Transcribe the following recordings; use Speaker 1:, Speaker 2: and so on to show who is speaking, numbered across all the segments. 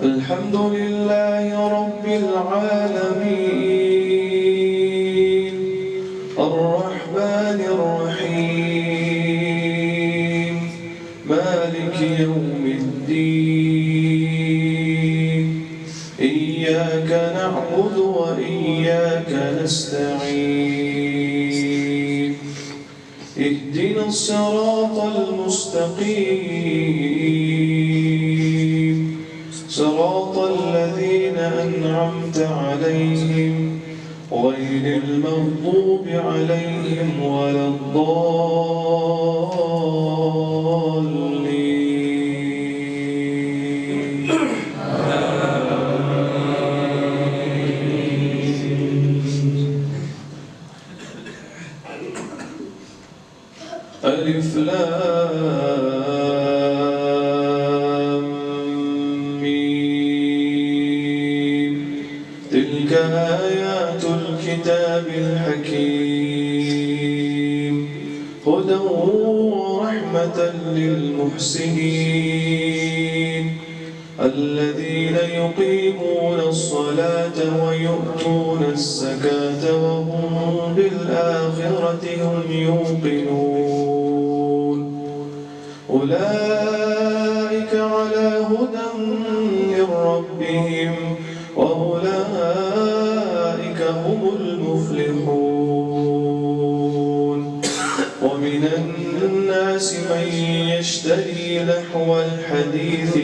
Speaker 1: الحمد لله رب العالمين الرحمن الرحيم مالك يوم الدين إياك نعبد وإياك نستعين اهدنا الصراط المستقيم صراط الذين أنعمت عليهم غير المغضوب عليهم ولا الضالين. ألف لام ميم تلك آيات الكتاب الحكيم هدى ورحمة للمحسنين الذين يقيمون الصلاة ويؤتون الزكاة وهم بالآخرة هم يوقنون أولئك على هدى من ربهم وأولئك هم المفلحون ومن الناس من يشتري لحو الحديث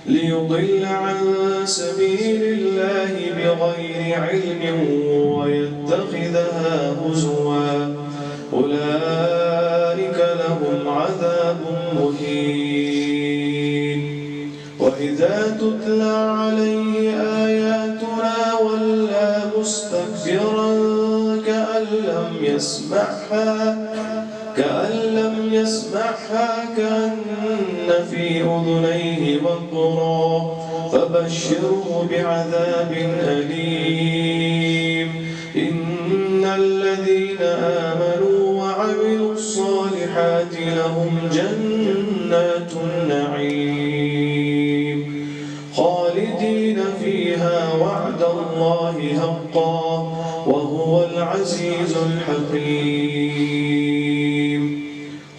Speaker 1: ليضل عن سبيل الله بغير علم ويتخذها هزوا أولئك لهم عذاب مهين وإذا تتلى عليه آياتنا ولى مستكبرا كأن لم يسمعها كأن في أذنيه وقرا فبشره بعذاب أليم إن الذين آمنوا وعملوا الصالحات لهم جنات النعيم خالدين فيها وعد الله حقا وهو العزيز الحكيم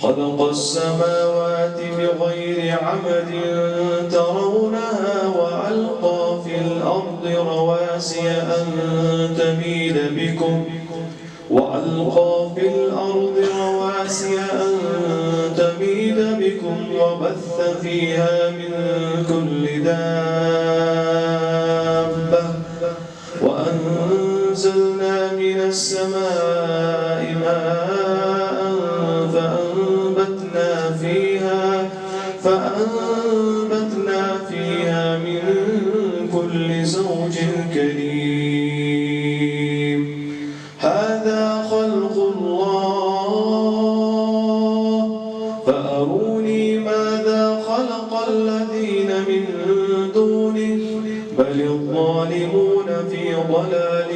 Speaker 1: خلق السماوات بغير عمد ترونها وألقى في الأرض رواسي أن تميد بكم وبث فيها من كل دابة وأنزلنا من السماء ماء فأنبتنا فيها من كل زوج كريم هذا خلق الله فأروني ماذا خلق الذين من دونه بل الظالمون في ضلال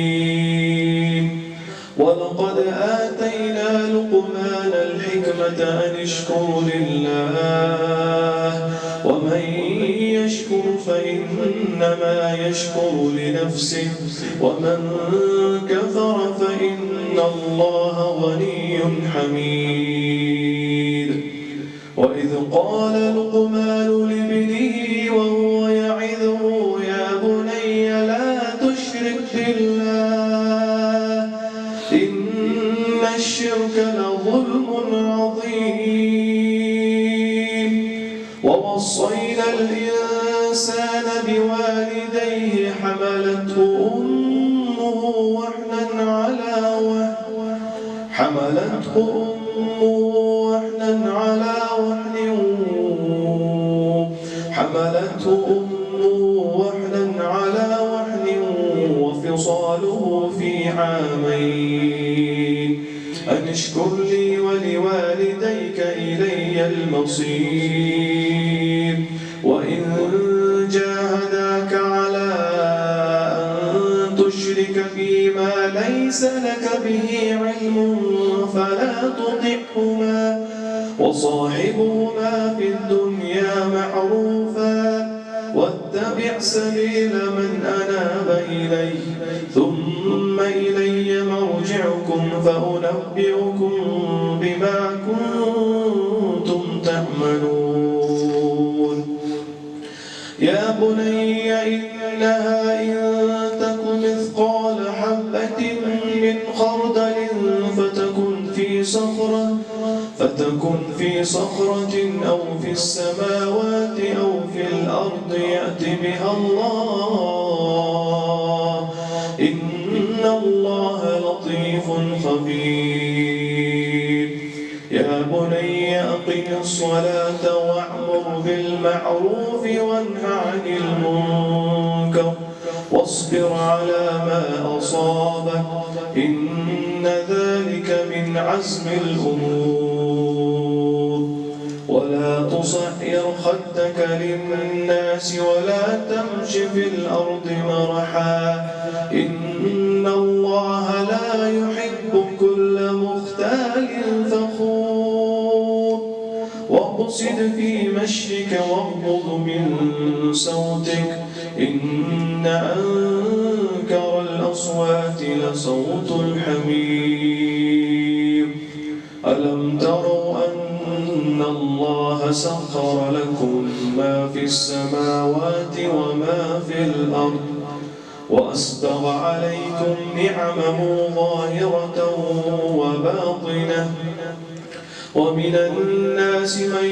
Speaker 1: مبين ولقد آتينا لقمان الحكمة أن اشكر لله ومن يشكر فإنما يشكر لنفسه ومن كفر فإن الله غني حميد وإذ قال لقمان لابنه وهو يعظه يا بني لا تشرك بالله إن الشرك لظلم عظيم ووصينا الإنسان بوالديه حملته أمه وهنا على وهن وفصاله في عامين أن اشكر لي ولوالديك إلي المصير وإن جاهداك على أن تشرك بي ما ليس لك به علم فلا تطعهما وصاحبهما في الدنيا معروفا واتبع سبيل من أناب إلي ثم إلي مرجعكم فأنبئكم بما كنتم تعملون. يا بني إنها إن تك مثقال حبة من خردل فتكن في صخرة أو في السماوات أو في الأرض يأت بها الله إن الله لطيف خبير. يا بني أقم الصلاة وأمر بالمعروف وانه عن المنكر واصبر على ما أصابك إن ذلك من عزم الأمور. ولا تصعر خدك للناس ولا تمش في الأرض مرحا إن الله لا يحب كل مختال فخور. واقصد في مشيك واغضض من صوتك إن أنكر الأصوات لصوت الحمير. ألم تروا أن الله سخر لكم ما في السماوات وما في الأرض وأسبغ عليكم نعمه ظاهرة وباطنة ومن الناس من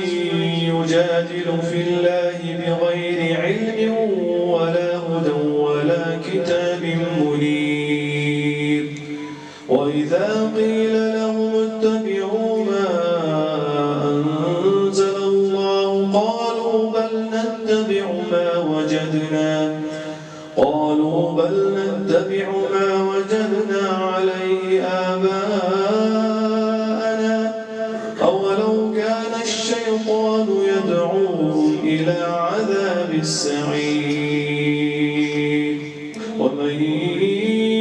Speaker 1: يجادل في الله بغير علم ولا هدى ولا كتاب منير. وإذا قيل لهم اتبعوا ما أنزل الله قالوا بل نتبع ما وجدنا عليه آباءنا أولو كان الشيطان يدعوهم إلى عذاب السعير. ومن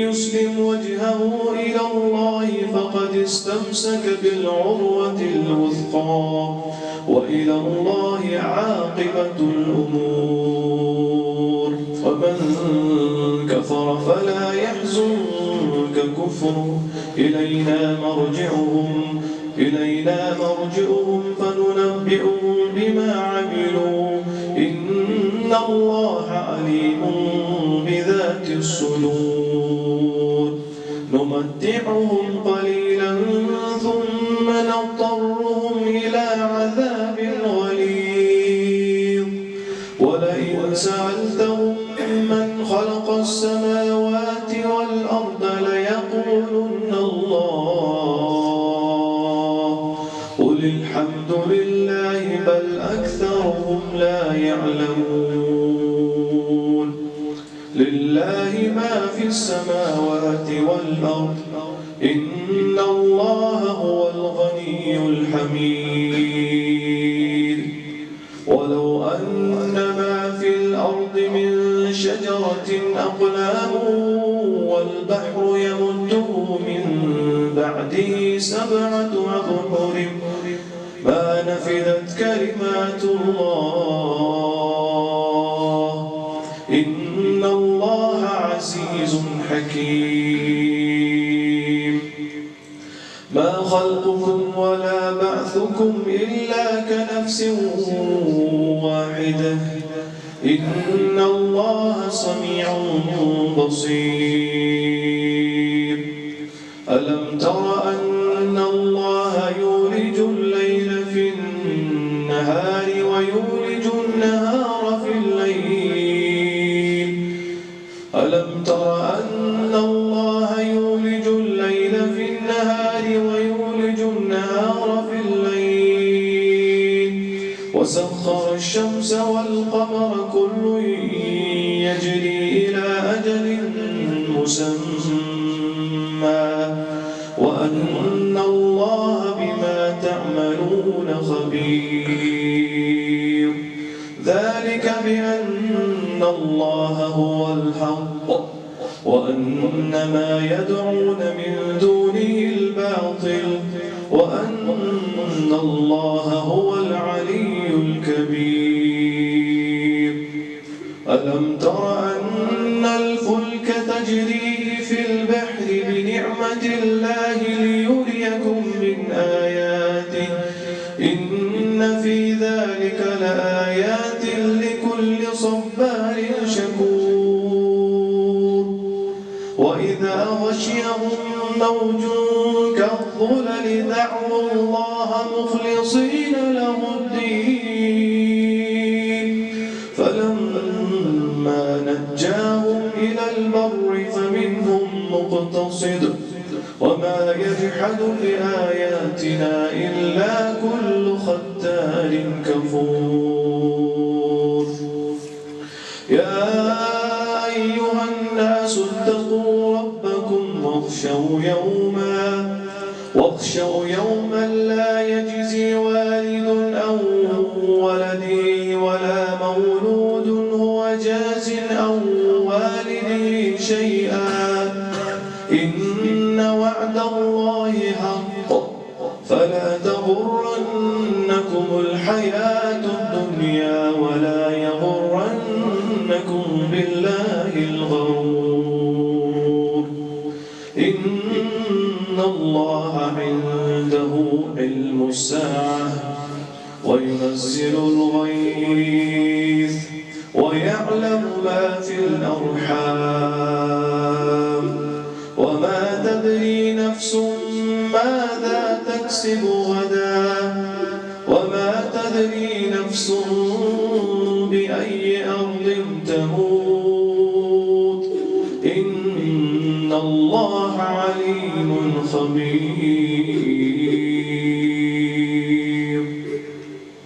Speaker 1: يسلم وجهه إلى الله فقد استمسك بالعروة الوثقى وإلى الله عاقبة الأمور. ومن كفر فلا يحزنك كفره إلينا مرجعهم فننبئهم بما عملوا إن الله عليم بذات الصدور. نمتعهم قليلا ثم نضطرهم إلى عذاب غليظ. ولئن سألتهم من خلق السماوات والأرض ليقولن الله قل الحمد لله بل أكثرهم لا يعلمون. لله ما في السماوات والأرض إن الله هو الغني الحميد. ولو أن ما في الأرض من شجرة أقلام والبحر يمده من بعده 7 أبحر ما نفذت كلمات الله إن الله عزيز حكيم. ما خلقكم ولا بعثكم إلا كنفس واحدة إن الله سميع بصير. ألم تر أن الله يولج الليل في النهار ويولج النهار في الليل ألم تر أن الله يولج الليل في النهار ويولج النهار في الليل وسخر الشمس والقمر كل يجري إلى أجل مسمى وأن الله بما تعملون خبير. ذلك بأن الله هو الحق وأن ما يدعون من دونه الباطل وأن وأن الله هو العلي الكبير. ألم تر أن الفلك تجري في البحر بنعمة الله ليريكم من آياته إن في ذلك لآيات لكل صبار شكور. وإذا غشيهم موج كالظلل دعوا الله مخلصين له الدين فلما نجاهم إلى البر فمنهم مقتصد وما يجحد بآياتنا إلا كل ختار كفور. يا أيها الناس اتقوا ربكم واخشوا يوما لا يجزي والد عن ولده ولا مولود هو جاز عن والده شيئا إن وعد الله حق فلا تغرنكم الحياة الدنيا ولا يغرنكم بالله الغرور. إن الله عنده علم الساعة وينزل الغيث ويعلم ما في الأرحام وما تدري نفس ماذا تكسب غدا وما تدري نفس